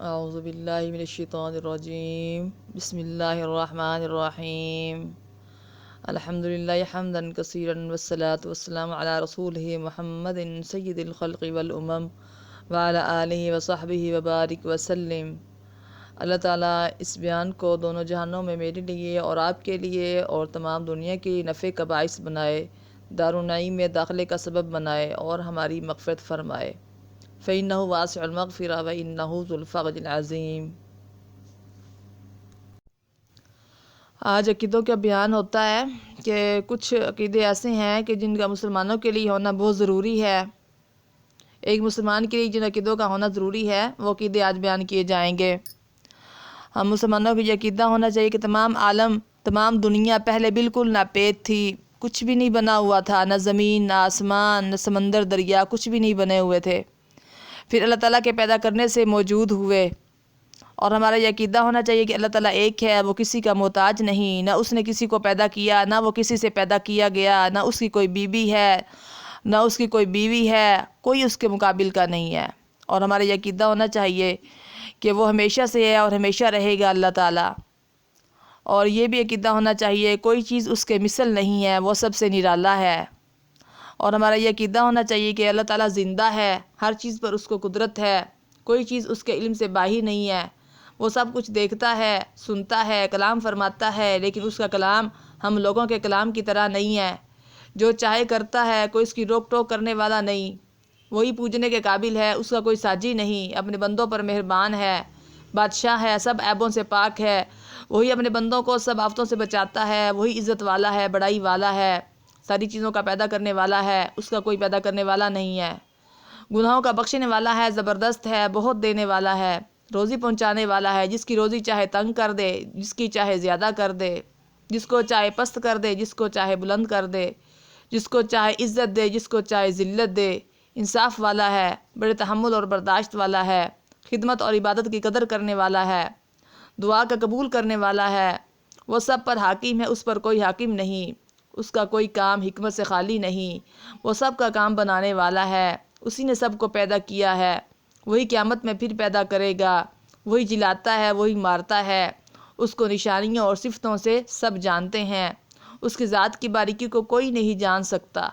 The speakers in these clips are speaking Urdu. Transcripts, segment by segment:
اعوذ باللہ من الشیطان الرجیم بسم اللہ الرحمن الرحیم الحمد للہ حمدا کثیرا والصلاة والسلام علی رسولہ محمد سید الخلق والامم وعلی آلہ وصحبہ وبارک وسلم۔ اللہ تعالیٰ اس بیان کو دونوں جہانوں میں میرے لیے اور آپ کے لیے اور تمام دنیا کے نفع کا باعث بنائے، دارالنعیم میں داخلے کا سبب بنائے اور ہماری مغفرت فرمائے۔ فَإِنَّهُ وَاسِعُ الْمَغْفِرَةِ وَإِنَّهُ ذُو الْفَضْلِ الْعَظِيمِ۔ آج عقیدوں کا بیان ہوتا ہے کہ کچھ عقیدے ایسے ہیں کہ جن کا مسلمانوں کے لیے ہونا بہت ضروری ہے۔ ایک مسلمان کے لیے جن عقیدوں کا ہونا ضروری ہے وہ عقیدے آج بیان کیے جائیں گے۔ ہم مسلمانوں کو یہ عقیدہ ہونا چاہیے کہ تمام عالم، تمام دنیا پہلے بالکل ناپید تھی، کچھ بھی نہیں بنا ہوا تھا، نہ زمین، نہ آسمان، نہ سمندر، دریا، کچھ بھی نہیں بنے ہوئے تھے۔ پھر اللہ تعالیٰ کے پیدا کرنے سے موجود ہوئے، اور ہمارا یہ عقیدہ ہونا چاہیے کہ اللہ تعالیٰ ایک ہے، وہ کسی کا محتاج نہیں، نہ اس نے کسی کو پیدا کیا، نہ وہ کسی سے پیدا کیا گیا، نہ اس کی کوئی بیوی ہے، نہ اس کی کوئی بیوی ہے، کوئی اس کے مقابل کا نہیں ہے۔ اور ہمارا یہ عقیدہ ہونا چاہیے کہ وہ ہمیشہ سے ہے اور ہمیشہ رہے گا اللہ تعالیٰ۔ اور یہ بھی عقیدہ ہونا چاہیے کوئی چیز اس کے مثل نہیں ہے، وہ سب سے نرالا ہے۔ اور ہمارا یہ عقیدہ ہونا چاہیے کہ اللہ تعالیٰ زندہ ہے، ہر چیز پر اس کو قدرت ہے، کوئی چیز اس کے علم سے باہر نہیں ہے، وہ سب کچھ دیکھتا ہے، سنتا ہے، کلام فرماتا ہے، لیکن اس کا کلام ہم لوگوں کے کلام کی طرح نہیں ہے۔ جو چاہے کرتا ہے، کوئی اس کی روک ٹوک کرنے والا نہیں، وہی پوجنے کے قابل ہے، اس کا کوئی ساجی نہیں، اپنے بندوں پر مہربان ہے، بادشاہ ہے، سب عیبوں سے پاک ہے، وہی اپنے بندوں کو سب آفتوں سے بچاتا ہے، وہی عزت والا ہے، بڑائی والا ہے، ساری چیزوں کا پیدا کرنے والا ہے، اس کا کوئی پیدا کرنے والا نہیں ہے، گناہوں کا بخشنے والا ہے، زبردست ہے، بہت دینے والا ہے، روزی پہنچانے والا ہے، جس کی روزی چاہے تنگ کر دے، جس کی چاہے زیادہ کر دے، جس کو چاہے پست کر دے، جس کو چاہے بلند کر دے، جس کو چاہے عزت دے، جس کو چاہے ذلت دے، انصاف والا ہے، بڑے تحمل اور برداشت والا ہے، خدمت اور عبادت کی قدر کرنے والا ہے، دعا کا قبول کرنے والا ہے، وہ سب پر حاکم ہے، اس پر کوئی حاکم نہیں، اس کا کوئی کام حکمت سے خالی نہیں، وہ سب کا کام بنانے والا ہے، اسی نے سب کو پیدا کیا ہے، وہی قیامت میں پھر پیدا کرے گا، وہی جلاتا ہے، وہی مارتا ہے، اس کو نشانیوں اور صفتوں سے سب جانتے ہیں، اس کی ذات کی باریکی کو کوئی نہیں جان سکتا،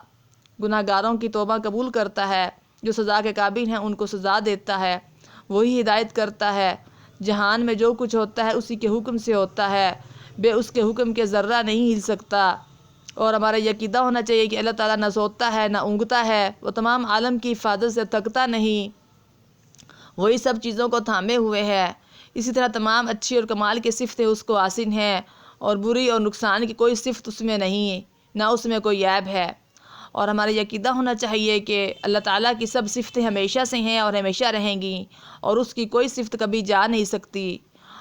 گناہ گاروں کی توبہ قبول کرتا ہے، جو سزا کے قابل ہیں ان کو سزا دیتا ہے، وہی ہدایت کرتا ہے، جہان میں جو کچھ ہوتا ہے اسی کے حکم سے ہوتا ہے، بے اس کے حکم کے ذرہ نہیں ہل سکتا۔ اور ہمارا یہ عقیدہ ہونا چاہیے کہ اللہ تعالیٰ نہ سوتا ہے نہ اونگتا ہے، وہ تمام عالم کی حفاظت سے تھکتا نہیں، وہی سب چیزوں کو تھامے ہوئے ہے، اسی طرح تمام اچھی اور کمال کی صفتیں اس کو حاصل ہیں، اور بری اور نقصان کی کوئی صفت اس میں نہیں، نہ اس میں کوئی عیب ہے۔ اور ہمارا یہ عقیدہ ہونا چاہیے کہ اللہ تعالیٰ کی سب صفتیں ہمیشہ سے ہیں اور ہمیشہ رہیں گی، اور اس کی کوئی صفت کبھی جا نہیں سکتی۔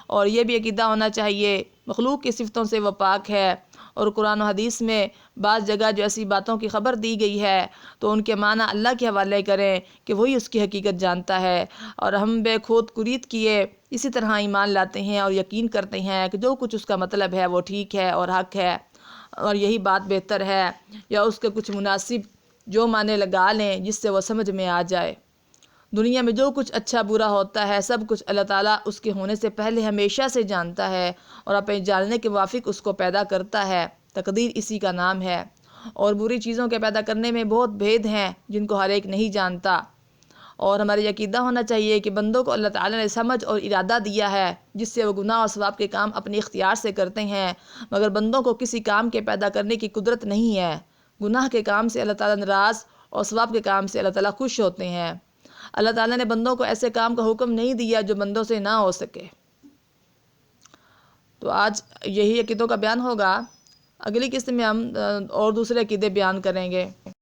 اور یہ بھی عقیدہ ہونا چاہیے مخلوق کی صفتوں سے وہ پاک ہے، اور قرآن و حدیث میں بعض جگہ جو ایسی باتوں کی خبر دی گئی ہے تو ان کے معنی اللہ کے حوالے کریں کہ وہی اس کی حقیقت جانتا ہے، اور ہم بے خود کرید کیے اسی طرح ایمان لاتے ہیں اور یقین کرتے ہیں کہ جو کچھ اس کا مطلب ہے وہ ٹھیک ہے اور حق ہے، اور یہی بات بہتر ہے، یا اس کے کچھ مناسب جو معنی لگا لیں جس سے وہ سمجھ میں آ جائے۔ دنیا میں جو کچھ اچھا برا ہوتا ہے سب کچھ اللہ تعالیٰ اس کے ہونے سے پہلے ہمیشہ سے جانتا ہے، اور اپنے جاننے کے موافق اس کو پیدا کرتا ہے، تقدیر اسی کا نام ہے۔ اور بری چیزوں کے پیدا کرنے میں بہت بھید ہیں جن کو ہر ایک نہیں جانتا۔ اور ہمارا یہ عقیدہ ہونا چاہیے کہ بندوں کو اللہ تعالیٰ نے سمجھ اور ارادہ دیا ہے جس سے وہ گناہ اور ثواب کے کام اپنے اختیار سے کرتے ہیں، مگر بندوں کو کسی کام کے پیدا کرنے کی قدرت نہیں ہے۔ گناہ کے کام سے اللہ تعالیٰ ناراض اور ثواب کے کام سے اللہ تعالیٰ خوش ہوتے ہیں۔ اللہ تعالیٰ نے بندوں کو ایسے کام کا حکم نہیں دیا جو بندوں سے نہ ہو سکے۔ تو آج یہی عقیدوں کا بیان ہوگا، اگلی قسط میں ہم اور دوسرے عقیدے بیان کریں گے۔